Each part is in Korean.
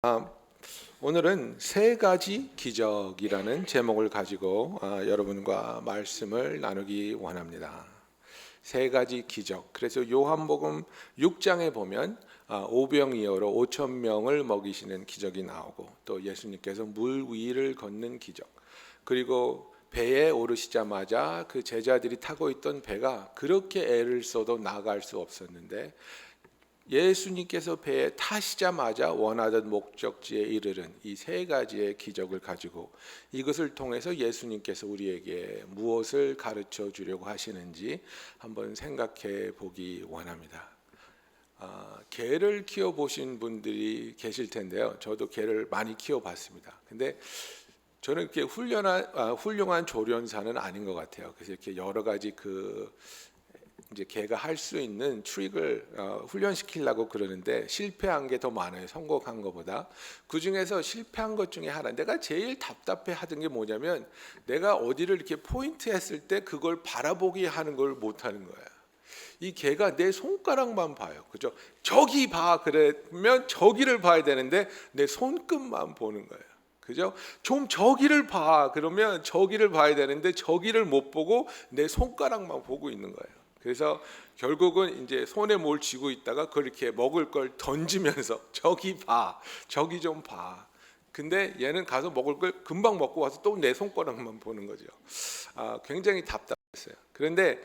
아, 오늘은 세 가지 기적이라는 제목을 가지고 여러분과 말씀을 나누기 원합니다. 세 가지 기적. 그래서 요한복음 6장에 보면 오병이어로 5천 명을 먹이시는 기적이 나오고, 또 예수님께서 물 위를 걷는 기적, 그리고 배에 오르시자마자 그 제자들이 타고 있던 배가 그렇게 애를 써도 나갈 수 없었는데 예수님께서 배에 타시자마자 원하던 목적지에 이르는 이 세 가지의 기적을 가지고, 이것을 통해서 예수님께서 우리에게 무엇을 가르쳐 주려고 하시는지 한번 생각해 보기 원합니다. 개를 키워보신 분들이 계실 텐데요. 저도 개를 많이 키워봤습니다. 근데 저는 이렇게 훌륭한 조련사는 아닌 것 같아요. 그래서 이렇게 여러 가지 이제 개가 할 수 있는 트릭을 훈련시키려고 그러는데 실패한 게 더 많아요, 성공한 것보다. 그 중에서 실패한 것 중에 하나, 내가 제일 답답해 하던 게 뭐냐면, 내가 어디를 이렇게 포인트 했을 때 그걸 바라보게 하는 걸 못하는 거예요. 이 개가 내 손가락만 봐요, 그죠? 저기 봐, 그러면 저기를 봐야 되는데 내 손끝만 보는 거예요, 그죠? 좀 저기를 봐, 그러면 저기를 봐야 되는데 저기를 못 보고 내 손가락만 보고 있는 거예요. 그래서 결국은 이제 손에 뭘 쥐고 있다가 그렇게 먹을 걸 던지면서 저기 봐, 저기 좀 봐. 근데 얘는 가서 먹을 걸 금방 먹고 와서 또 내 손가락만 보는 거죠. 굉장히 답답했어요. 그런데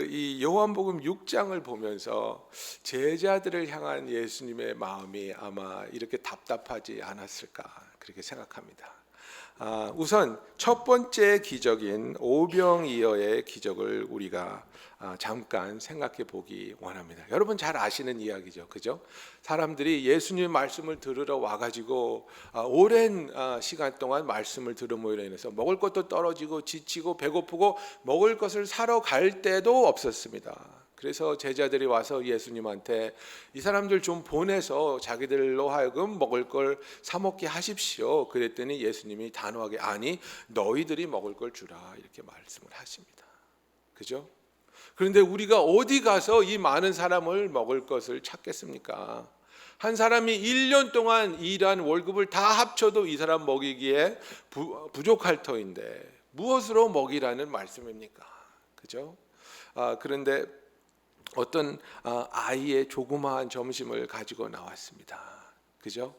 이 요한복음 6장을 보면서 제자들을 향한 예수님의 마음이 아마 이렇게 답답하지 않았을까, 그렇게 생각합니다. 우선 첫 번째 기적인 오병이어의 기적을 우리가 잠깐 생각해 보기 원합니다. 여러분 잘 아시는 이야기죠, 그죠? 사람들이 예수님 말씀을 들으러 와가지고 오랜 시간 동안 말씀을 들음으로 인해서 먹을 것도 떨어지고 지치고 배고프고 먹을 것을 사러 갈 때도 없었습니다. 그래서 제자들이 와서 예수님한테 이 사람들 좀 보내서 자기들로 하여금 먹을 걸 사 먹게 하십시오. 그랬더니 예수님이 단호하게 아니, 너희들이 먹을 걸 주라, 이렇게 말씀을 하십니다. 그죠? 그런데 우리가 어디 가서 이 많은 사람을 먹을 것을 찾겠습니까? 한 사람이 1년 동안 일한 월급을 다 합쳐도 이 사람 먹이기에 부족할 터인데 무엇으로 먹이라는 말씀입니까? 그죠? 그런데 어떤 아이의 조그마한 점심을 가지고 나왔습니다. 그죠?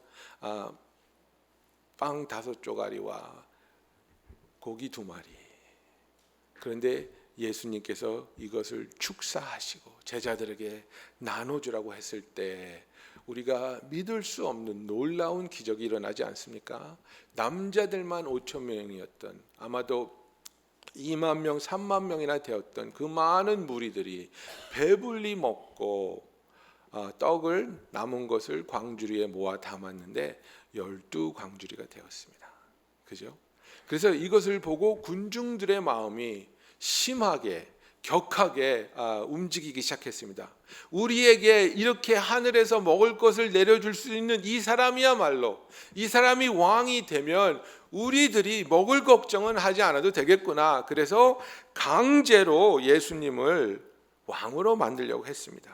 빵 5조가리와 고기 2마리. 그런데 예수님께서 이것을 축사하시고 제자들에게 나눠주라고 했을 때 우리가 믿을 수 없는 놀라운 기적이 일어나지 않습니까? 남자들만 5천 명이었던, 아마도 2만 명, 3만 명이나 되었던 그 많은 무리들이 배불리 먹고 떡을 남은 것을 광주리에 모아 담았는데 12광주리가 되었습니다. 그죠? 그래서 이것을 보고 군중들의 마음이 심하게 격하게 움직이기 시작했습니다. 우리에게 이렇게 하늘에서 먹을 것을 내려줄 수 있는 이 사람이야말로, 이 사람이 왕이 되면 우리들이 먹을 걱정은 하지 않아도 되겠구나. 그래서 강제로 예수님을 왕으로 만들려고 했습니다.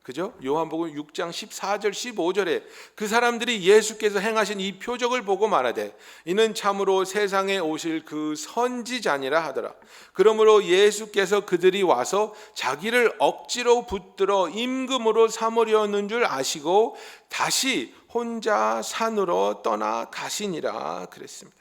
그죠? 요한복음 6장 14절 15절에 그 사람들이 예수께서 행하신 이 표적을 보고 말하되 이는 참으로 세상에 오실 그 선지자니라 하더라. 그러므로 예수께서 그들이 와서 자기를 억지로 붙들어 임금으로 삼으려는 줄 아시고 다시 혼자 산으로 떠나 가시니라 그랬습니다.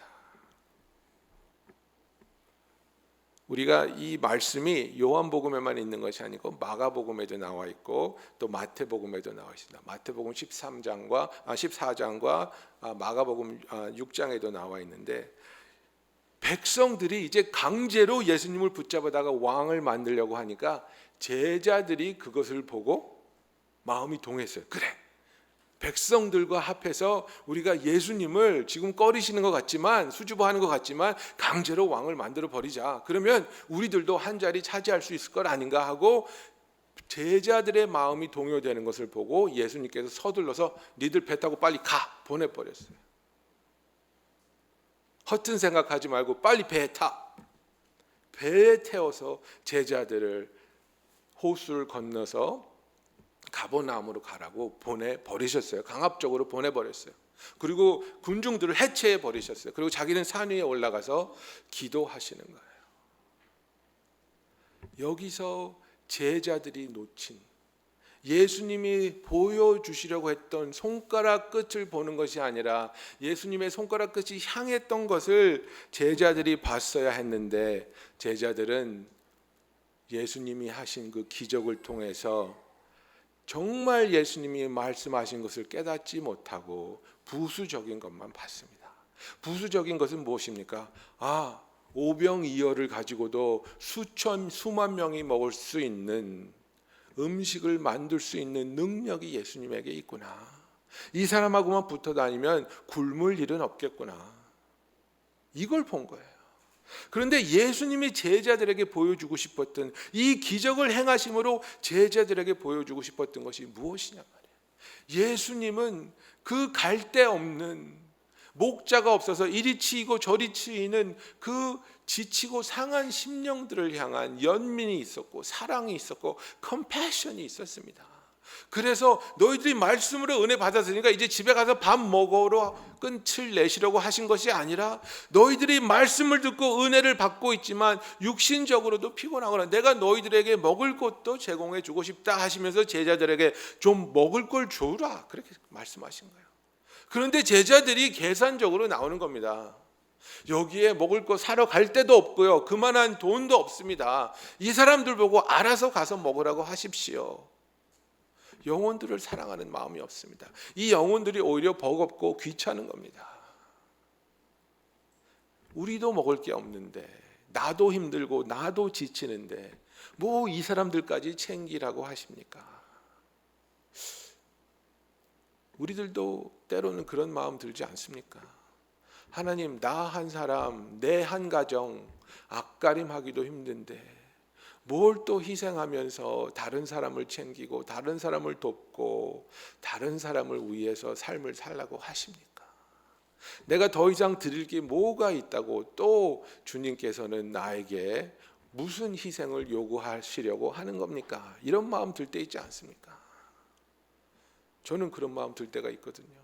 우리가 이 말씀이 요한복음에만 있는 것이 아니고 마가복음에도 나와 있고 또 마태복음에도 나와 있습니다. 마태복음 14장과 마가복음 6장에도 나와 있는데, 백성들이 이제 강제로 예수님을 붙잡아다가 왕을 만들려고 하니까 제자들이 그것을 보고 마음이 동했어요. 그래, 백성들과 합해서 우리가 예수님을 지금 꺼리시는 것 같지만, 수줍어하는 것 같지만 강제로 왕을 만들어 버리자. 그러면 우리들도 한 자리 차지할 수 있을 것 아닌가 하고 제자들의 마음이 동요되는 것을 보고 예수님께서 서둘러서 니들 배 타고 빨리 가 보내버렸어요. 허튼 생각하지 말고 빨리 배에 타. 배에 태워서 제자들을 호수를 건너서 가버나움으로 가라고 보내버리셨어요. 강압적으로 보내버렸어요. 그리고 군중들을 해체해 버리셨어요. 그리고 자기는 산 위에 올라가서 기도하시는 거예요. 여기서 제자들이 놓친, 예수님이 보여주시려고 했던 손가락 끝을 보는 것이 아니라 예수님의 손가락 끝이 향했던 것을 제자들이 봤어야 했는데, 제자들은 예수님이 하신 그 기적을 통해서 정말 예수님이 말씀하신 것을 깨닫지 못하고 부수적인 것만 봤습니다. 부수적인 것은 무엇입니까? 오병이어를 가지고도 수만 명이 먹을 수 있는 음식을 만들 수 있는 능력이 예수님에게 있구나. 이 사람하고만 붙어 다니면 굶을 일은 없겠구나. 이걸 본 거예요. 그런데 예수님이 제자들에게 보여주고 싶었던 이 기적을 행하심으로 제자들에게 보여주고 싶었던 것이 무엇이냐 말이에요. 예수님은 그 갈데 없는, 목자가 없어서 이리 치이고 저리 치이는 그 지치고 상한 심령들을 향한 연민이 있었고 사랑이 있었고 컴패션이 있었습니다. 그래서 너희들이 말씀으로 은혜 받았으니까 이제 집에 가서 밥 먹으러 끝을 내시려고 하신 것이 아니라, 너희들이 말씀을 듣고 은혜를 받고 있지만 육신적으로도 피곤하거나 내가 너희들에게 먹을 것도 제공해 주고 싶다 하시면서 제자들에게 좀 먹을 걸 주라, 그렇게 말씀하신 거예요. 그런데 제자들이 계산적으로 나오는 겁니다. 여기에 먹을 거 사러 갈 데도 없고요, 그만한 돈도 없습니다. 이 사람들 보고 알아서 가서 먹으라고 하십시오. 영혼들을 사랑하는 마음이 없습니다. 이 영혼들이 오히려 버겁고 귀찮은 겁니다. 우리도 먹을 게 없는데, 나도 힘들고 나도 지치는데 뭐 이 사람들까지 챙기라고 하십니까? 우리들도 때로는 그런 마음 들지 않습니까? 하나님, 나 한 사람, 내 한 가정 앞가림하기도 힘든데 뭘 또 희생하면서 다른 사람을 챙기고 다른 사람을 돕고 다른 사람을 위해서 삶을 살라고 하십니까? 내가 더 이상 드릴 게 뭐가 있다고 또 주님께서는 나에게 무슨 희생을 요구하시려고 하는 겁니까? 이런 마음 들 때 있지 않습니까? 저는 그런 마음 들 때가 있거든요.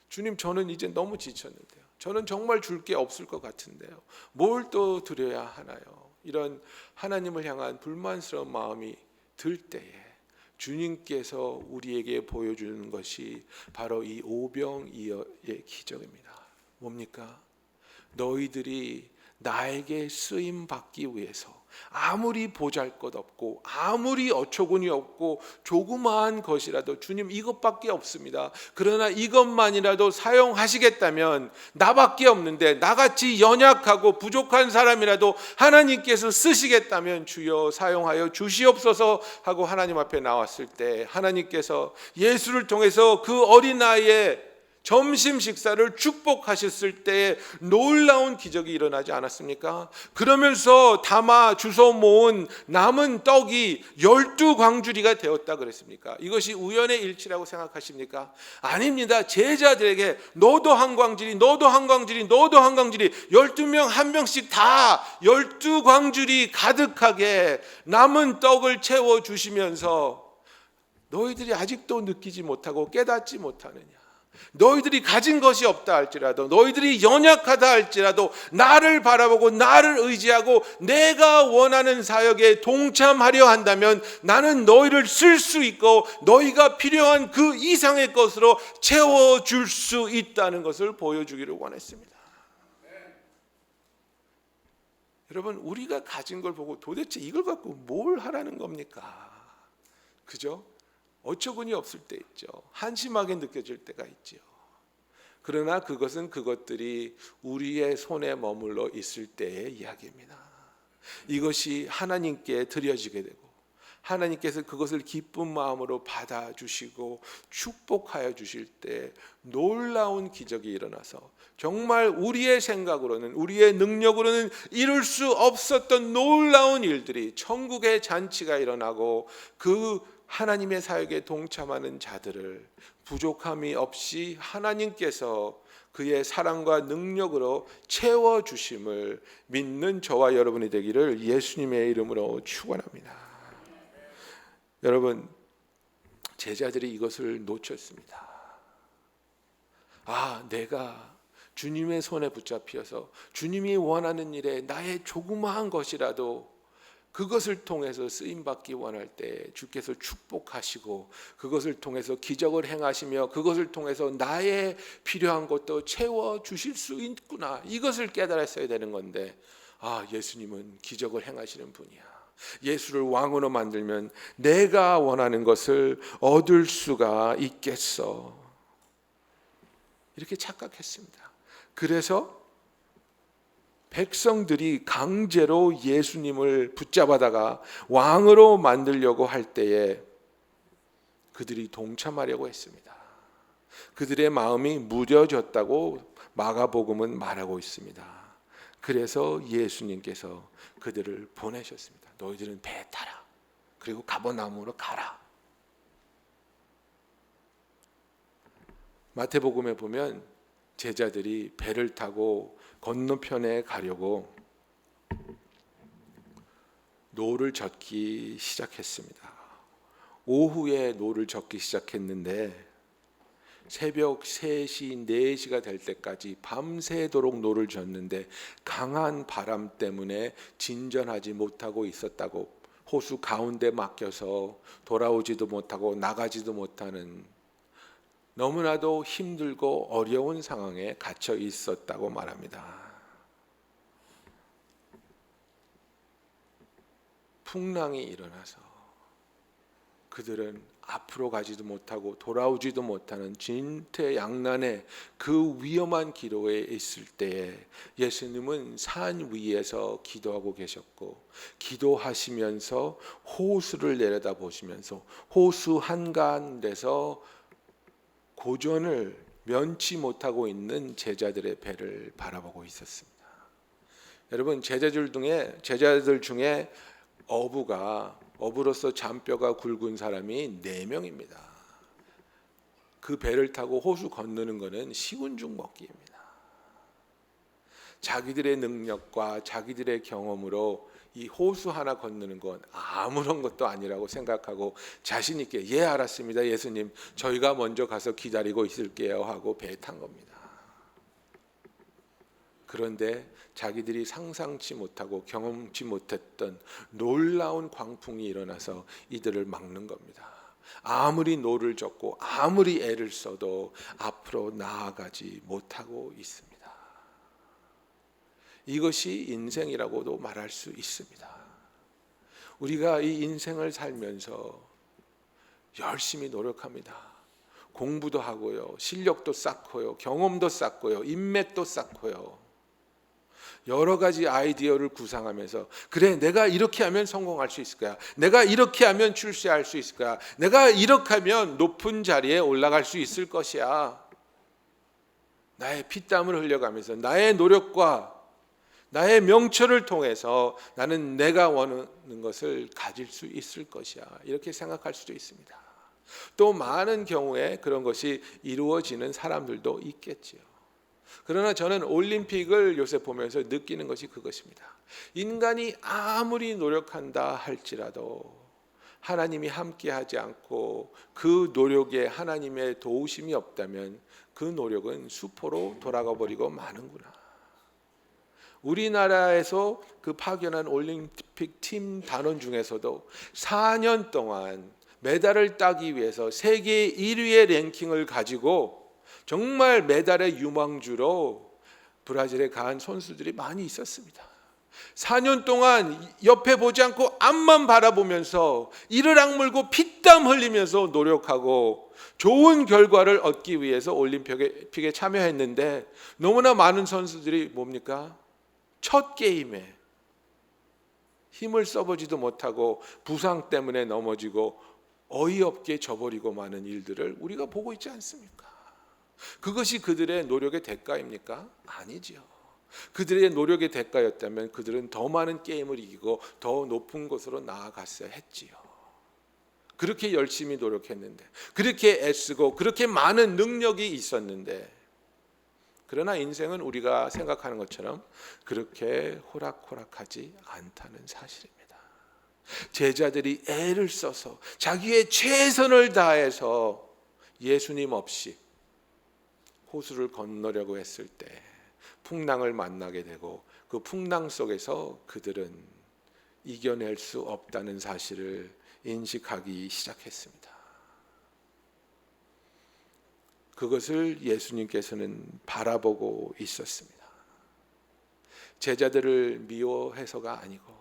주님, 저는 이제 너무 지쳤는데요. 저는 정말 줄 게 없을 것 같은데요. 뭘 또 드려야 하나요? 이런 하나님을 향한 불만스러운 마음이 들 때에 주님께서 우리에게 보여주는 것이 바로 이 오병이어의 기적입니다. 뭡니까? 너희들이 나에게 쓰임 받기 위해서 아무리 보잘것없고 아무리 어처구니 없고 조그마한 것이라도, 주님 이것밖에 없습니다, 그러나 이것만이라도 사용하시겠다면, 나밖에 없는데 나같이 연약하고 부족한 사람이라도 하나님께서 쓰시겠다면 주여 사용하여 주시옵소서 하고 하나님 앞에 나왔을 때, 하나님께서 예수를 통해서 그 어린 아이의 점심 식사를 축복하셨을 때에 놀라운 기적이 일어나지 않았습니까? 그러면서 담아 주워 모은 남은 떡이 12광주리가 되었다 그랬습니까? 이것이 우연의 일치라고 생각하십니까? 아닙니다. 제자들에게 너도 한 광주리, 너도 한 광주리, 너도 한 광주리, 12명 한 명씩 다 12광주리 가득하게 남은 떡을 채워주시면서 너희들이 아직도 느끼지 못하고 깨닫지 못하느냐? 너희들이 가진 것이 없다 할지라도, 너희들이 연약하다 할지라도 나를 바라보고 나를 의지하고 내가 원하는 사역에 동참하려 한다면 나는 너희를 쓸 수 있고 너희가 필요한 그 이상의 것으로 채워줄 수 있다는 것을 보여주기를 원했습니다. 여러분, 우리가 가진 걸 보고 도대체 이걸 갖고 뭘 하라는 겁니까? 그죠? 어처구니 없을 때 있죠. 한심하게 느껴질 때가 있죠. 그러나 그것은 그것들이 우리의 손에 머물러 있을 때의 이야기입니다. 이것이 하나님께 드려지게 되고 하나님께서 그것을 기쁜 마음으로 받아주시고 축복하여 주실 때 놀라운 기적이 일어나서 정말 우리의 생각으로는, 우리의 능력으로는 이룰 수 없었던 놀라운 일들이, 천국의 잔치가 일어나고 그 하나님의 사역에 동참하는 자들을 부족함이 없이 하나님께서 그의 사랑과 능력으로 채워주심을 믿는 저와 여러분이 되기를 예수님의 이름으로 축원합니다. 여러분, 제자들이 이것을 놓쳤습니다. 내가 주님의 손에 붙잡혀서 주님이 원하는 일에 나의 조그마한 것이라도 그것을 통해서 쓰임받기 원할 때 주께서 축복하시고 그것을 통해서 기적을 행하시며 그것을 통해서 나의 필요한 것도 채워주실 수 있구나, 이것을 깨달았어야 되는 건데, 예수님은 기적을 행하시는 분이야. 예수를 왕으로 만들면 내가 원하는 것을 얻을 수가 있겠어, 이렇게 착각했습니다. 그래서 백성들이 강제로 예수님을 붙잡아다가 왕으로 만들려고 할 때에 그들이 동참하려고 했습니다. 그들의 마음이 무뎌졌다고 마가복음은 말하고 있습니다. 그래서 예수님께서 그들을 보내셨습니다. 너희들은 배에 타라. 그리고 가버나움으로 가라. 마태복음에 보면 제자들이 배를 타고 건너편에 가려고 노를 젓기 시작했습니다. 오후에 노를 젓기 시작했는데 새벽 3시, 4시가 될 때까지 밤새도록 노를 젓는데 강한 바람 때문에 진전하지 못하고 있었다고, 호수 가운데 막혀서 돌아오지도 못하고 나가지도 못하는 너무나도 힘들고 어려운 상황에 갇혀 있었다고 말합니다. 풍랑이 일어나서 그들은 앞으로 가지도 못하고 돌아오지도 못하는 진퇴양난의 그 위험한 기로에 있을 때에 예수님은 산 위에서 기도하고 계셨고, 기도하시면서 호수를 내려다보시면서 호수 한가운데서 고전을 면치 못하고 있는 제자들의 배를 바라보고 있었습니다. 여러분, 제자들 중에 어부로서 잔뼈가 굵은 사람이 4명입니다. 그 배를 타고 호수 건너는 것은 쉬운 죽 먹기입니다. 자기들의 능력과 자기들의 경험으로 이 호수 하나 건너는 건 아무런 것도 아니라고 생각하고 자신 있게, 예, 알았습니다, 예수님, 저희가 먼저 가서 기다리고 있을게요 하고 배에 탄 겁니다. 그런데 자기들이 상상치 못하고 경험치 못했던 놀라운 광풍이 일어나서 이들을 막는 겁니다. 아무리 노를 젓고 아무리 애를 써도 앞으로 나아가지 못하고 있습니다. 이것이 인생이라고도 말할 수 있습니다. 우리가 이 인생을 살면서 열심히 노력합니다. 공부도 하고요, 실력도 쌓고요, 경험도 쌓고요, 인맥도 쌓고요, 여러 가지 아이디어를 구상하면서, 그래, 내가 이렇게 하면 성공할 수 있을 거야, 내가 이렇게 하면 출세할 수 있을 거야, 내가 이렇게 하면 높은 자리에 올라갈 수 있을 것이야. 나의 피땀을 흘려가면서 나의 노력과 나의 명철을 통해서 나는 내가 원하는 것을 가질 수 있을 것이야, 이렇게 생각할 수도 있습니다. 또 많은 경우에 그런 것이 이루어지는 사람들도 있겠지요. 그러나 저는 올림픽을 요새 보면서 느끼는 것이 그것입니다. 인간이 아무리 노력한다 할지라도 하나님이 함께하지 않고 그 노력에 하나님의 도우심이 없다면 그 노력은 수포로 돌아가 버리고 마는구나. 우리나라에서 그 파견한 올림픽 팀 단원 중에서도 4년 동안 메달을 따기 위해서 세계 1위의 랭킹을 가지고 정말 메달의 유망주로 브라질에 간 선수들이 많이 있었습니다. 4년 동안 옆에 보지 않고 앞만 바라보면서 이를 악물고 피땀 흘리면서 노력하고 좋은 결과를 얻기 위해서 올림픽에 참여했는데, 너무나 많은 선수들이 뭡니까? 첫 게임에 힘을 써보지도 못하고 부상 때문에 넘어지고 어이없게 져버리고 마는 일들을 우리가 보고 있지 않습니까? 그것이 그들의 노력의 대가입니까? 아니지요. 그들의 노력의 대가였다면 그들은 더 많은 게임을 이기고 더 높은 곳으로 나아갔어야 했지요. 그렇게 열심히 노력했는데, 그렇게 애쓰고 그렇게 많은 능력이 있었는데, 그러나 인생은 우리가 생각하는 것처럼 그렇게 호락호락하지 않다는 사실입니다. 제자들이 애를 써서 자기의 최선을 다해서 예수님 없이 호수를 건너려고 했을 때 풍랑을 만나게 되고 그 풍랑 속에서 그들은 이겨낼 수 없다는 사실을 인식하기 시작했습니다. 그것을 예수님께서는 바라보고 있었습니다. 제자들을 미워해서가 아니고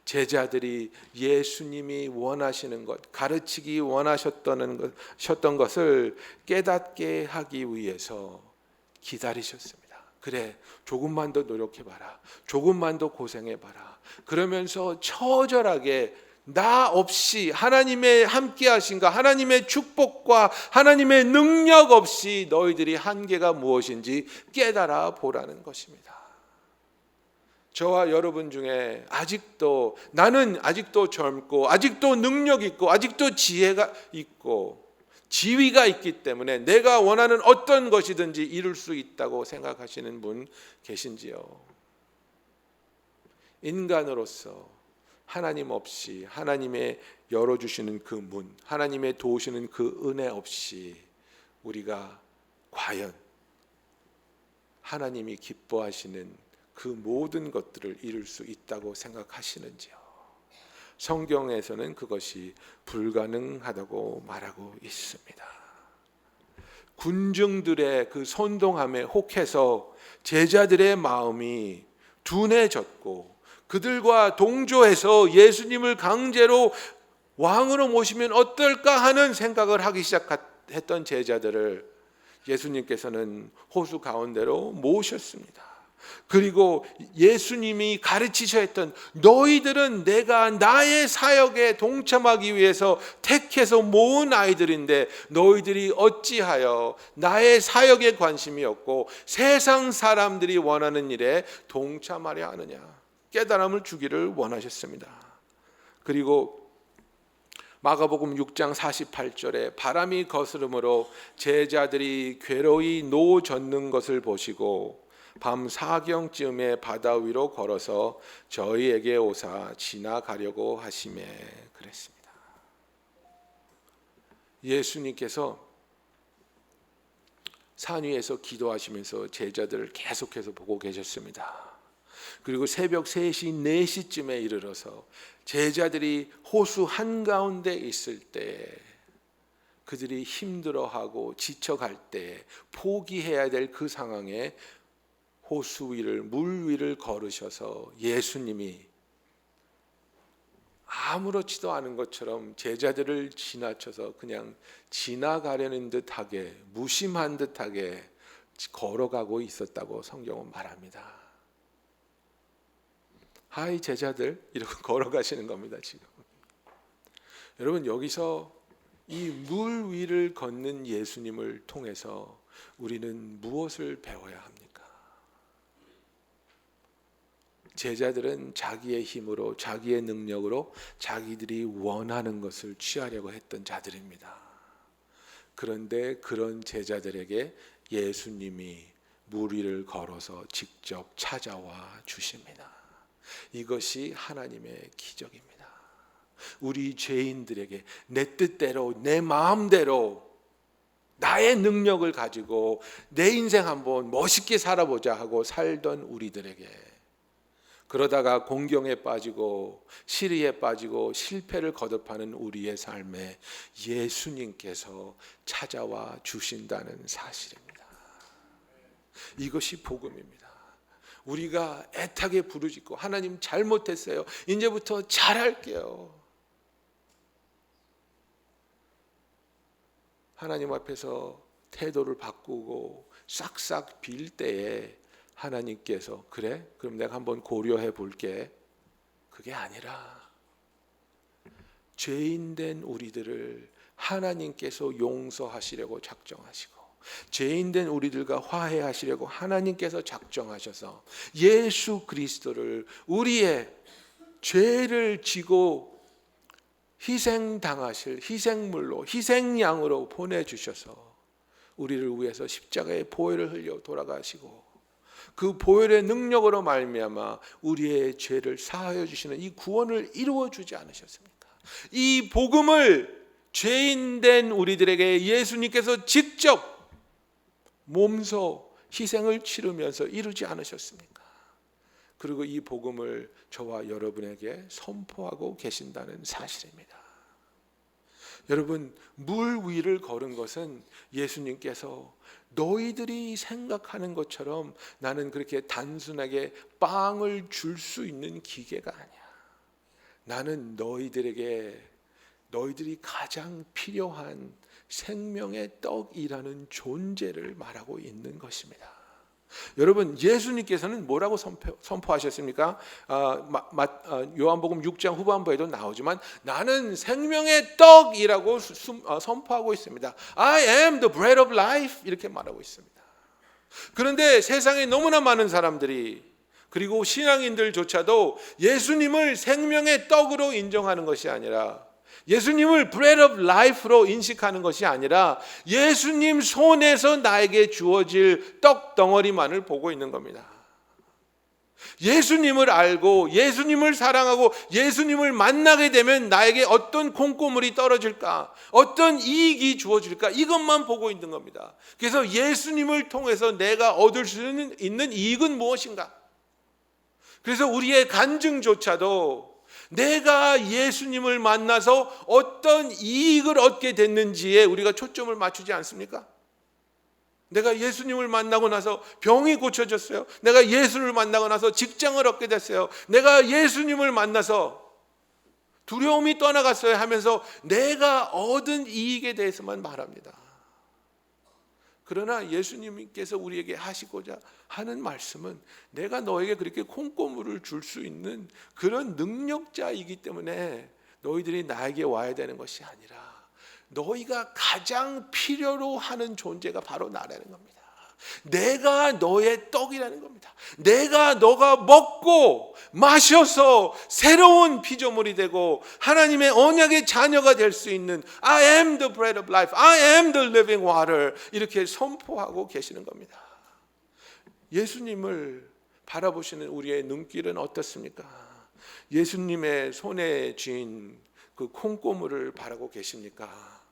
제자들이 예수님이 원하시는 것, 가르치기 원하셨던 것을 깨닫게 하기 위해서 기다리셨습니다. 그래, 조금만 더 노력해봐라, 조금만 더 고생해봐라. 그러면서 처절하게 나 없이 하나님의 함께 하신가, 하나님의 축복과 하나님의 능력 없이 너희들이 한계가 무엇인지 깨달아 보라는 것입니다. 저와 여러분 중에 아직도 나는 아직도 젊고 아직도 능력 있고 아직도 지혜가 있고 지위가 있기 때문에 내가 원하는 어떤 것이든지 이룰 수 있다고 생각하시는 분 계신지요? 인간으로서 하나님 없이, 하나님의 열어주시는 그 문, 하나님의 도우시는 그 은혜 없이 우리가 과연 하나님이 기뻐하시는 그 모든 것들을 이룰 수 있다고 생각하시는지요? 성경에서는 그것이 불가능하다고 말하고 있습니다. 군중들의 그 선동함에 혹해서 제자들의 마음이 둔해졌고 그들과 동조해서 예수님을 강제로 왕으로 모시면 어떨까 하는 생각을 하기 시작했던 제자들을 예수님께서는 호수 가운데로 모셨습니다. 그리고 예수님이 가르치셔야 했던 너희들은 내가 나의 사역에 동참하기 위해서 택해서 모은 아이들인데 너희들이 어찌하여 나의 사역에 관심이 없고 세상 사람들이 원하는 일에 동참하려 하느냐, 깨달음을 주기를 원하셨습니다. 그리고 마가복음 6장 48절에 바람이 거스름으로 제자들이 괴로이 노젓는 것을 보시고 밤 사경쯤에 바다 위로 걸어서 저희에게 오사 지나가려고 하시매 그랬습니다. 예수님께서 산 위에서 기도하시면서 제자들을 계속해서 보고 계셨습니다. 그리고 새벽 3시, 4시쯤에 이르러서 제자들이 호수 한가운데 있을 때 그들이 힘들어하고 지쳐갈 때 포기해야 될 그 상황에 호수 위를, 물 위를 걸으셔서 예수님이 아무렇지도 않은 것처럼 제자들을 지나쳐서 그냥 지나가려는 듯하게, 무심한 듯하게 걸어가고 있었다고 성경은 말합니다. 하이 제자들, 이러고 걸어가시는 겁니다. 지금 여러분, 여기서 이 물 위를 걷는 예수님을 통해서 우리는 무엇을 배워야 합니까? 제자들은 자기의 힘으로, 자기의 능력으로 자기들이 원하는 것을 취하려고 했던 자들입니다. 그런데 그런 제자들에게 예수님이 물 위를 걸어서 직접 찾아와 주십니다. 이것이 하나님의 기적입니다. 우리 죄인들에게 내 뜻대로, 내 마음대로 나의 능력을 가지고 내 인생 한번 멋있게 살아보자 하고 살던 우리들에게, 그러다가 공경에 빠지고 시리에 빠지고 실패를 거듭하는 우리의 삶에 예수님께서 찾아와 주신다는 사실입니다. 이것이 복음입니다. 우리가 애타게 부르짖고 하나님 잘못했어요, 이제부터 잘할게요, 하나님 앞에서 태도를 바꾸고 싹싹 빌 때에 하나님께서 그래? 그럼 내가 한번 고려해 볼게. 그게 아니라 죄인된 우리들을 하나님께서 용서하시려고 작정하시고 죄인된 우리들과 화해하시려고 하나님께서 작정하셔서 예수 그리스도를 우리의 죄를 지고 희생당하실 희생물로, 희생양으로 보내주셔서 우리를 위해서 십자가의 보혈을 흘려 돌아가시고 그 보혈의 능력으로 말미암아 우리의 죄를 사하여 주시는 이 구원을 이루어 주지 않으셨습니까? 이 복음을 죄인된 우리들에게 예수님께서 직접 몸소 희생을 치르면서 이루지 않으셨습니까? 그리고 이 복음을 저와 여러분에게 선포하고 계신다는 사실입니다. 여러분, 물 위를 걸은 것은 예수님께서 너희들이 생각하는 것처럼 나는 그렇게 단순하게 빵을 줄 수 있는 기계가 아니야. 나는 너희들이 가장 필요한 생명의 떡이라는 존재를 말하고 있는 것입니다. 여러분, 예수님께서는 뭐라고 선포하셨습니까? 요한복음 6장 후반부에도 나오지만 나는 생명의 떡이라고 선포하고 있습니다. I am the bread of life 이렇게 말하고 있습니다. 그런데 세상에 너무나 많은 사람들이, 그리고 신앙인들조차도 예수님을 생명의 떡으로 인정하는 것이 아니라, 예수님을 bread of life로 인식하는 것이 아니라 예수님 손에서 나에게 주어질 떡 덩어리만을 보고 있는 겁니다. 예수님을 알고 예수님을 사랑하고 예수님을 만나게 되면 나에게 어떤 콩고물이 떨어질까, 어떤 이익이 주어질까, 이것만 보고 있는 겁니다. 그래서 예수님을 통해서 내가 얻을 수 있는 이익은 무엇인가? 그래서 우리의 간증조차도 내가 예수님을 만나서 어떤 이익을 얻게 됐는지에 우리가 초점을 맞추지 않습니까? 내가 예수님을 만나고 나서 병이 고쳐졌어요. 내가 예수를 만나고 나서 직장을 얻게 됐어요. 내가 예수님을 만나서 두려움이 떠나갔어요 하면서 내가 얻은 이익에 대해서만 말합니다. 그러나 예수님께서 우리에게 하시고자 하는 말씀은 내가 너에게 그렇게 콩고물을 줄 수 있는 그런 능력자이기 때문에 너희들이 나에게 와야 되는 것이 아니라 너희가 가장 필요로 하는 존재가 바로 나라는 겁니다. 내가 너의 떡이라는 겁니다. 너가 먹고 마셔서 새로운 피조물이 되고 하나님의 언약의 자녀가 될 수 있는 I am the bread of life, I am the living water 이렇게 선포하고 계시는 겁니다. 예수님을 바라보시는 우리의 눈길은 어떻습니까? 예수님의 손에 쥔 그 콩고물을 바라고 계십니까?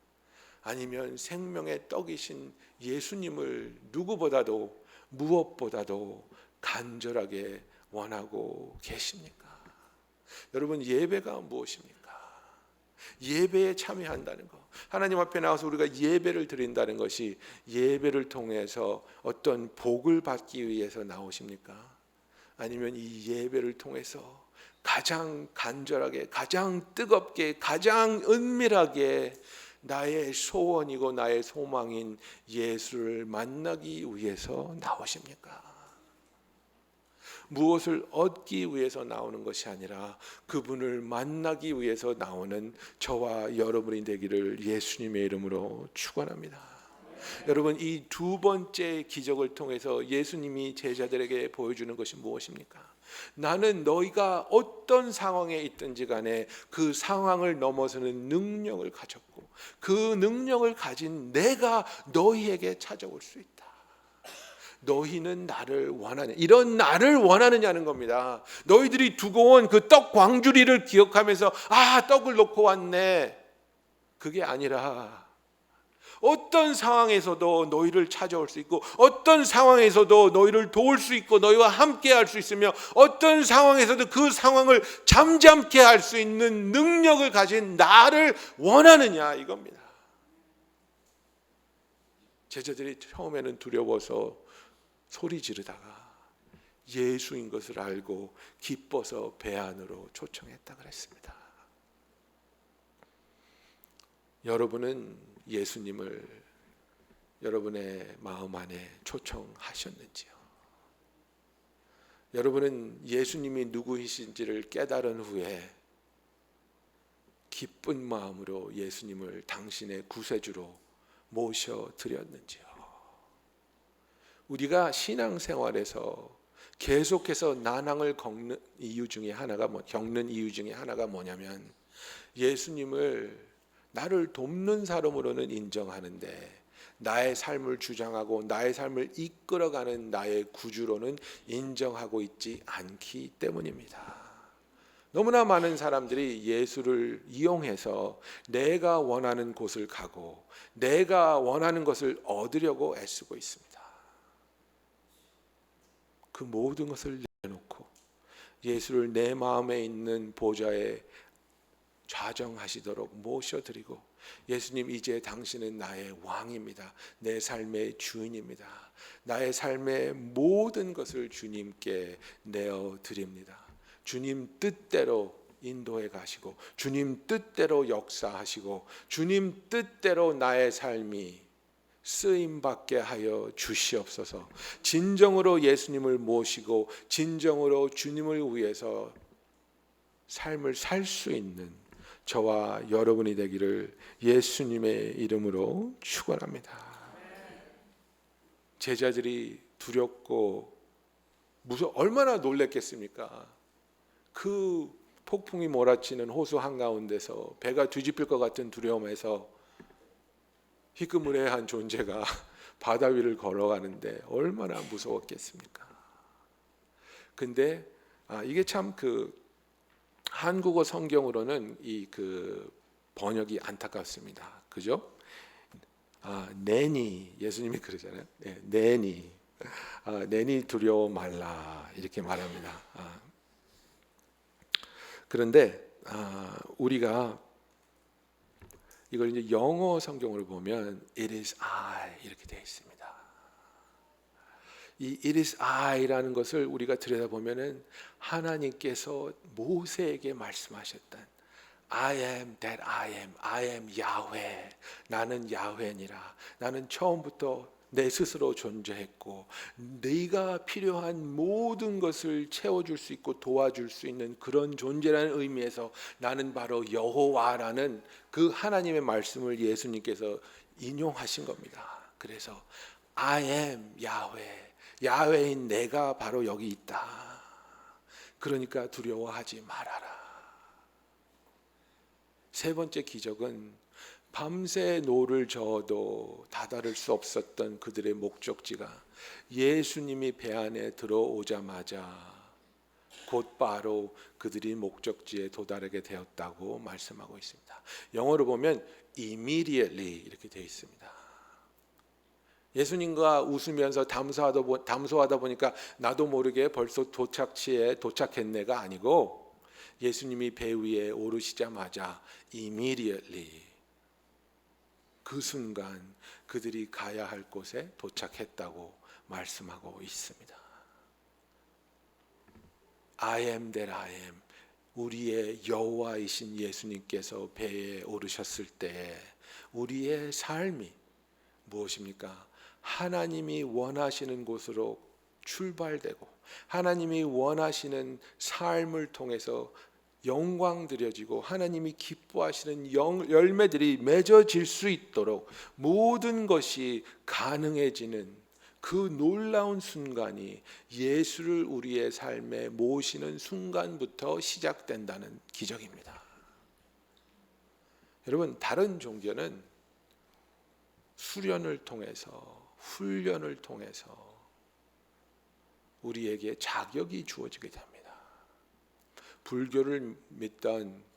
아니면 생명의 떡이신 예수님을 누구보다도 무엇보다도 간절하게 원하고 계십니까? 여러분, 예배가 무엇입니까? 예배에 참여한다는 것, 하나님 앞에 나와서 우리가 예배를 드린다는 것이 예배를 통해서 어떤 복을 받기 위해서 나오십니까? 아니면 이 예배를 통해서 가장 간절하게, 가장 뜨겁게, 가장 은밀하게 나의 소원이고 나의 소망인 예수를 만나기 위해서 나오십니까? 무엇을 얻기 위해서 나오는 것이 아니라 그분을 만나기 위해서 나오는 저와 여러분이 되기를 예수님의 이름으로 축원합니다. 여러분, 이 두 번째 기적을 통해서 예수님이 제자들에게 보여주는 것이 무엇입니까? 나는 너희가 어떤 상황에 있든지 간에 그 상황을 넘어서는 능력을 가졌고 그 능력을 가진 내가 너희에게 찾아올 수 있다. 너희는 나를 원하냐, 이런 나를 원하느냐는 겁니다. 너희들이 두고 온 그 떡 광주리를 기억하면서 떡을 놓고 왔네, 그게 아니라 어떤 상황에서도 너희를 찾아올 수 있고 어떤 상황에서도 너희를 도울 수 있고 너희와 함께 할 수 있으며 어떤 상황에서도 그 상황을 잠잠케 할 수 있는 능력을 가진 나를 원하느냐, 이겁니다. 제자들이 처음에는 두려워서 소리 지르다가 예수인 것을 알고 기뻐서 배 안으로 초청했다 그랬습니다. 여러분은 예수님을 여러분의 마음 안에 초청하셨는지요? 여러분은 예수님이 누구이신지를 깨달은 후에 기쁜 마음으로 예수님을 당신의 구세주로 모셔드렸는지요? 우리가 신앙생활에서 계속해서 난항을 겪는 이유 중에 하나가 뭐냐면 예수님을 나를 돕는 사람으로는 인정하는데 나의 삶을 주장하고 나의 삶을 이끌어가는 나의 구주로는 인정하고 있지 않기 때문입니다. 너무나 많은 사람들이 예수를 이용해서 내가 원하는 곳을 가고 내가 원하는 것을 얻으려고 애쓰고 있습니다. 그 모든 것을 내놓고 예수를 내 마음에 있는 보좌에 좌정하시도록 모셔드리고, 예수님, 이제 당신은 나의 왕입니다. 내 삶의 주인입니다. 나의 삶의 모든 것을 주님께 내어드립니다. 주님 뜻대로 인도해 가시고, 주님 뜻대로 역사하시고, 주님 뜻대로 나의 삶이 쓰임받게 하여 주시옵소서. 진정으로 예수님을 모시고 진정으로 주님을 위해서 삶을 살 수 있는 저와 여러분이 되기를 예수님의 이름으로 축원합니다. 제자들이 두렵고 얼마나 놀랬겠습니까? 그 폭풍이 몰아치는 호수 한가운데서 배가 뒤집힐 것 같은 두려움에서 희끄무레한 존재가 바다 위를 걸어가는데 얼마나 무서웠겠습니까? 근데 이게 참 한국어 성경으로는 이 번역이 안타깝습니다. 그죠? 내니, 예수님이 그러잖아요. 네, 내니 두려워 말라, 이렇게 말합니다. 그런데 우리가 이걸 이제 영어 성경으로 보면 It is I 이렇게 되어 있습니다. 이 It is I라는 것을 우리가 들여다보면은 하나님께서 모세에게 말씀하셨던 I am that I am 야훼, 나는 야훼니라. 나는 처음부터 내 스스로 존재했고 네가 필요한 모든 것을 채워줄 수 있고 도와줄 수 있는 그런 존재라는 의미에서 나는 바로 여호와라는 그 하나님의 말씀을 예수님께서 인용하신 겁니다. 그래서 I am 야훼, 야훼인 내가 바로 여기 있다. 그러니까 두려워하지 말아라. 세 번째 기적은 밤새 노를 저어도 다다를 수 없었던 그들의 목적지가 예수님이 배 안에 들어오자마자 곧바로 그들이 목적지에 도달하게 되었다고 말씀하고 있습니다. 영어로 보면 immediately 이렇게 되어 있습니다. 예수님과 웃으면서 담소하다 보니까 나도 모르게 벌써 도착지에 도착했네가 아니고 예수님이 배 위에 오르시자마자 immediately 그 순간 그들이 가야 할 곳에 도착했다고 말씀하고 있습니다. I am that I am, 우리의 여호와이신 예수님께서 배에 오르셨을 때 우리의 삶이 무엇입니까? 하나님이 원하시는 곳으로 출발되고 하나님이 원하시는 삶을 통해서 영광 드려지고 하나님이 기뻐하시는 열매들이 맺어질 수 있도록 모든 것이 가능해지는 그 놀라운 순간이 예수를 우리의 삶에 모시는 순간부터 시작된다는 기적입니다. 여러분, 다른 종교는 수련을 통해서 훈련을 통해서 우리에게 자격이 주어지게 됩니다. 불교를 믿던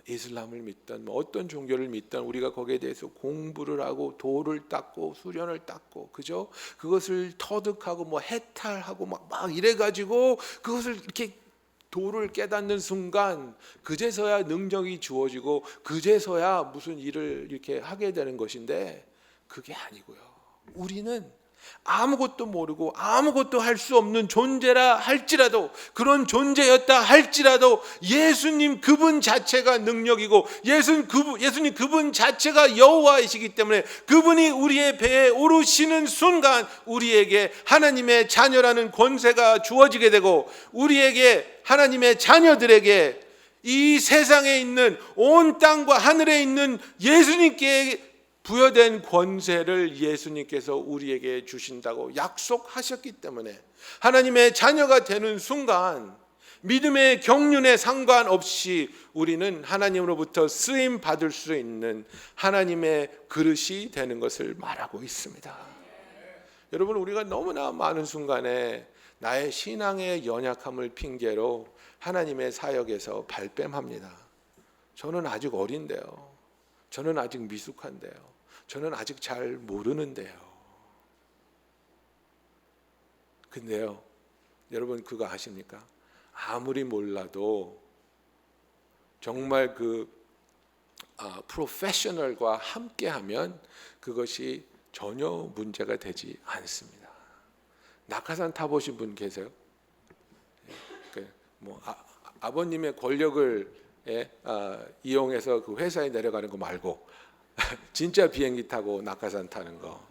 이슬람을 믿던 어떤 종교를 믿던 우리가 거기에 대해서 공부를 하고 도를 닦고 수련을 닦고 그죠? 그것을 터득하고 해탈하고 막 이래가지고 그것을 이렇게 도를 깨닫는 순간 그제서야 능력이 주어지고 그제서야 무슨 일을 이렇게 하게 되는 것인데 그게 아니고요. 우리는 아무것도 모르고 아무것도 할 수 없는 존재라 할지라도 그런 존재였다 할지라도 예수님 그분 자체가 능력이고 예수님 그분 자체가 여호와이시기 때문에 그분이 우리의 배에 오르시는 순간 우리에게 하나님의 자녀라는 권세가 주어지게 되고 우리에게 하나님의 자녀들에게 이 세상에 있는 온 땅과 하늘에 있는 예수님께 부여된 권세를 예수님께서 우리에게 주신다고 약속하셨기 때문에 하나님의 자녀가 되는 순간 믿음의 경륜에 상관없이 우리는 하나님으로부터 쓰임 받을 수 있는 하나님의 그릇이 되는 것을 말하고 있습니다. 여러분, 우리가 너무나 많은 순간에 나의 신앙의 연약함을 핑계로 하나님의 사역에서 발뺌합니다. 저는 아직 어린데요. 저는 아직 미숙한데요. 저는 아직 잘 모르는데요. 근데요, 여러분 그거 아십니까? 아무리 몰라도 정말 프로페셔널과 함께하면 그것이 전혀 문제가 되지 않습니다. 낙하산 타보신 분 계세요? 아버님의 권력을 이용해서 그 회사에 내려가는 거 말고 진짜 비행기 타고 낙하산 타는 거.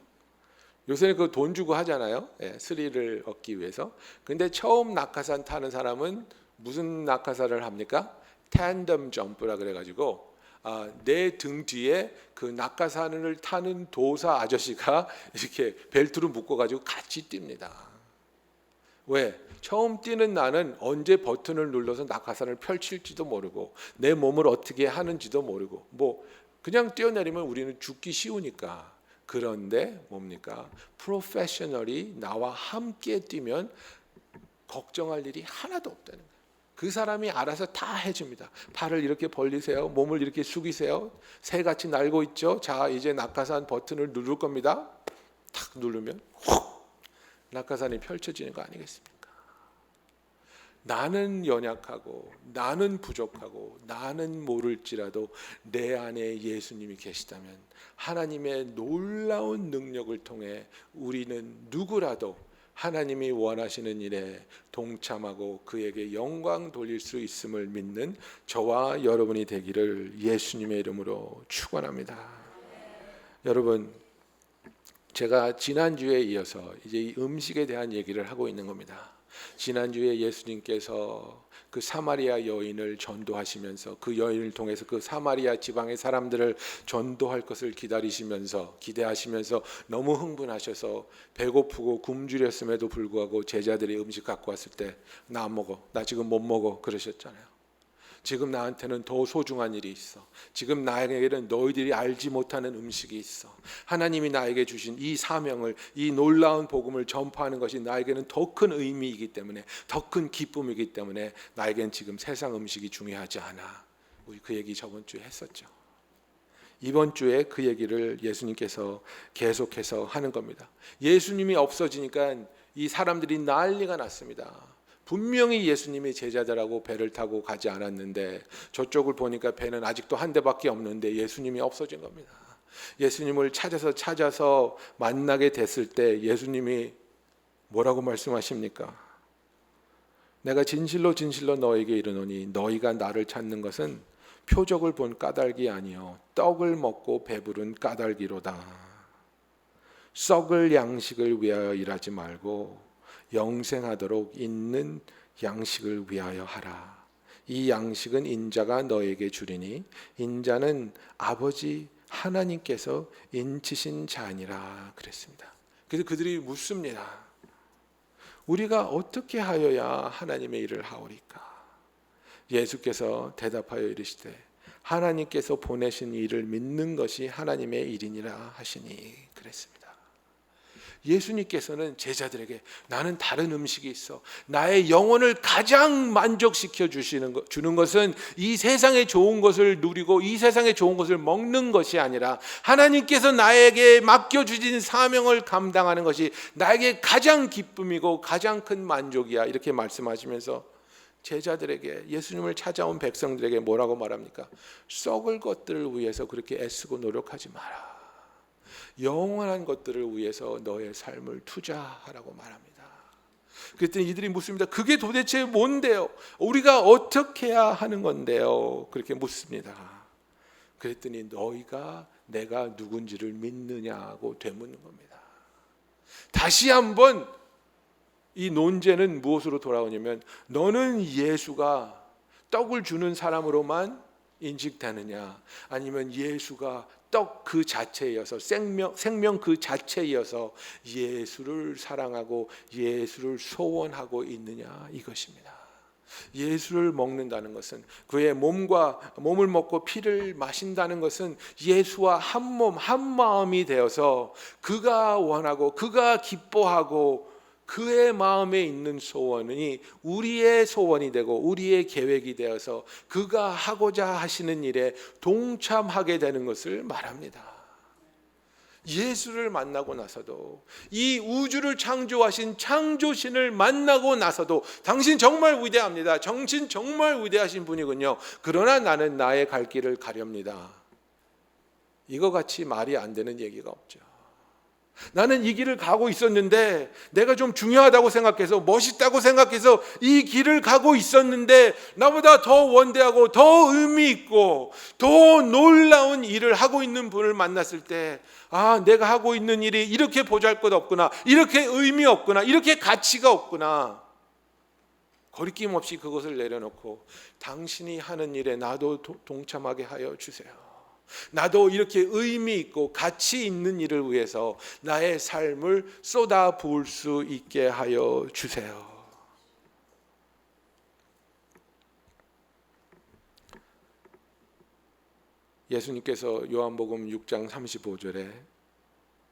요새는 그 돈 주고 하잖아요. 스릴을 얻기 위해서. 근데 처음 낙하산 타는 사람은 무슨 낙하산을 합니까? 텐덤 점프라 그래가지고 내 등 뒤에 그 낙하산을 타는 도사 아저씨가 이렇게 벨트로 묶어가지고 같이 뜁니다. 왜? 처음 뛰는 나는 언제 버튼을 눌러서 낙하산을 펼칠지도 모르고 내 몸을 어떻게 하는지도 모르고 그냥 뛰어내리면 우리는 죽기 쉬우니까. 그런데 뭡니까? 프로페셔널이 나와 함께 뛰면 걱정할 일이 하나도 없다는 거예요. 그 사람이 알아서 다 해줍니다. 팔을 이렇게 벌리세요. 몸을 이렇게 숙이세요. 새같이 날고 있죠. 자, 이제 낙하산 버튼을 누를 겁니다. 탁 누르면 낙하산이 펼쳐지는 거 아니겠습니까? 나는 연약하고 나는 부족하고 나는 모를지라도 내 안에 예수님이 계시다면 하나님의 놀라운 능력을 통해 우리는 누구라도 하나님이 원하시는 일에 동참하고 그에게 영광 돌릴 수 있음을 믿는 저와 여러분이 되기를 예수님의 이름으로 축원합니다. 여러분, 제가 지난주에 이어서 이제 이 음식에 대한 얘기를 하고 있는 겁니다. 지난주에 예수님께서 그 사마리아 여인을 전도하시면서 그 여인을 통해서 그 사마리아 지방의 사람들을 전도할 것을 기대하시면서 너무 흥분하셔서 배고프고 굶주렸음에도 불구하고 제자들이 음식 갖고 왔을 때 나 안 먹어, 나 지금 못 먹어 그러셨잖아요. 지금 나한테는 더 소중한 일이 있어. 지금 나에게는 너희들이 알지 못하는 음식이 있어. 하나님이 나에게 주신 이 사명을, 이 놀라운 복음을 전파하는 것이 나에게는 더 큰 의미이기 때문에, 더 큰 기쁨이기 때문에 나에겐 지금 세상 음식이 중요하지 않아. 우리 그 얘기 저번 주에 했었죠. 이번 주에 그 얘기를 예수님께서 계속해서 하는 겁니다. 예수님이 없어지니까 이 사람들이 난리가 났습니다. 분명히 예수님이 제자들하고 배를 타고 가지 않았는데 저쪽을 보니까 배는 아직도 한 대밖에 없는데 예수님이 없어진 겁니다. 예수님을 찾아서 만나게 됐을 때 예수님이 뭐라고 말씀하십니까? 내가 진실로 너에게 이르노니 너희가 나를 찾는 것은 표적을 본 까닭이 아니요 떡을 먹고 배부른 까닭이로다. 썩을 양식을 위하여 일하지 말고 영생하도록 있는 양식을 위하여 하라. 이 양식은 인자가 너에게 주리니 인자는 아버지 하나님께서 인치신 자니라 그랬습니다. 그래서 그들이 묻습니다. 우리가 어떻게 하여야 하나님의 일을 하오리까? 예수께서 대답하여 이르시되 하나님께서 보내신 일을 믿는 것이 하나님의 일이니라 하시니 그랬습니다. 예수님께서는 제자들에게 나는 다른 음식이 있어. 나의 영혼을 가장 만족시켜 주는 것은 이 세상의 좋은 것을 누리고 이 세상의 좋은 것을 먹는 것이 아니라 하나님께서 나에게 맡겨주신 사명을 감당하는 것이 나에게 가장 기쁨이고 가장 큰 만족이야. 이렇게 말씀하시면서 제자들에게, 예수님을 찾아온 백성들에게 뭐라고 말합니까? 썩을 것들을 위해서 그렇게 애쓰고 노력하지 마라. 영원한 것들을 위해서 너의 삶을 투자하라고 말합니다. 그랬더니 이들이 묻습니다. 그게 도대체 뭔데요? 우리가 어떻게 해야 하는 건데요? 그렇게 묻습니다. 그랬더니 너희가 내가 누군지를 믿느냐고 되묻는 겁니다. 다시 한번 이 논제는 무엇으로 돌아오냐면 너는 예수가 떡을 주는 사람으로만 인식되느냐, 아니면 예수가 떡 그 자체이어서 생명 그 자체이어서 예수를 사랑하고 예수를 소원하고 있느냐, 이것입니다. 예수를 먹는다는 것은, 그의 몸을 먹고 피를 마신다는 것은 예수와 한 몸 한 마음이 되어서 그가 원하고 그가 기뻐하고 그의 마음에 있는 소원이 우리의 소원이 되고 우리의 계획이 되어서 그가 하고자 하시는 일에 동참하게 되는 것을 말합니다. 예수를 만나고 나서도, 이 우주를 창조하신 창조신을 만나고 나서도 당신 정말 위대합니다. 당신 정말 위대하신 분이군요. 그러나 나는 나의 갈 길을 가렵니다. 이거 같이 말이 안 되는 얘기가 없죠. 나는 이 길을 가고 있었는데, 내가 좀 중요하다고 생각해서, 멋있다고 생각해서 이 길을 가고 있었는데, 나보다 더 원대하고 더 의미 있고 더 놀라운 일을 하고 있는 분을 만났을 때, 아, 내가 하고 있는 일이 이렇게 보잘것없구나, 이렇게 의미 없구나, 이렇게 가치가 없구나. 거리낌 없이 그것을 내려놓고 당신이 하는 일에 나도 동참하게 하여 주세요. 나도 이렇게 의미 있고 가치 있는 일을 위해서 나의 삶을 쏟아 부을 수 있게 하여 주세요. 예수님께서 요한복음 6장 35절에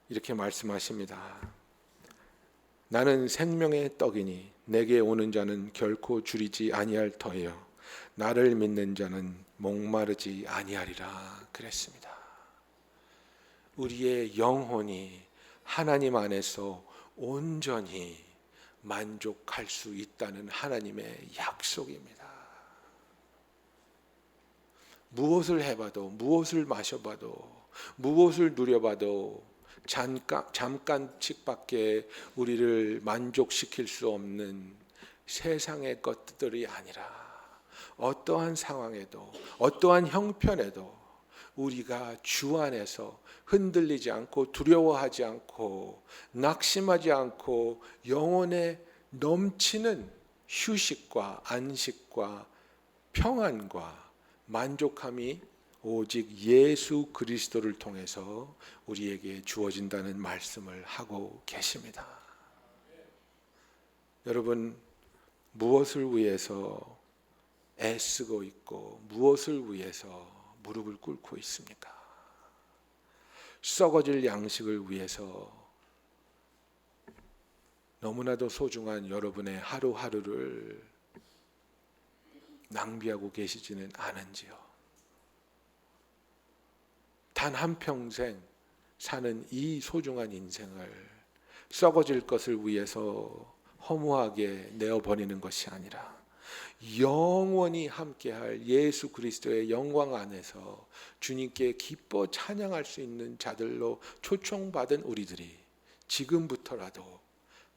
이렇게 말씀하십니다. 나는 생명의 떡이니 내게 오는 자는 결코 줄이지 아니할 터예요. 나를 믿는 자는 목마르지 아니하리라 그랬습니다. 우리의 영혼이 하나님 안에서 온전히 만족할 수 있다는 하나님의 약속입니다. 무엇을 해봐도, 무엇을 마셔봐도, 무엇을 누려봐도 잠깐씩밖에 우리를 만족시킬 수 없는 세상의 것들이 아니라, 어떠한 상황에도, 어떠한 형편에도 우리가 주 안에서 흔들리지 않고 두려워하지 않고 낙심하지 않고 영혼에 넘치는 휴식과 안식과 평안과 만족함이 오직 예수 그리스도를 통해서 우리에게 주어진다는 말씀을 하고 계십니다. 여러분, 무엇을 위해서 애쓰고 있고 무엇을 위해서 무릎을 꿇고 있습니까? 썩어질 양식을 위해서 너무나도 소중한 여러분의 하루하루를 낭비하고 계시지는 않은지요? 단 한평생 사는 이 소중한 인생을 썩어질 것을 위해서 허무하게 내어버리는 것이 아니라 영원히 함께할 예수 그리스도의 영광 안에서 주님께 기뻐 찬양할 수 있는 자들로 초청받은 우리들이 지금부터라도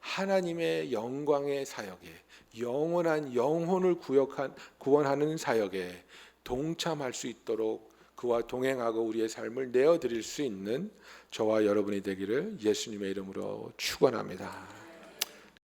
하나님의 영광의 사역에, 영원한 영혼을 구원하는 사역에 동참할 수 있도록 그와 동행하고 우리의 삶을 내어드릴 수 있는 저와 여러분이 되기를 예수님의 이름으로 축원합니다.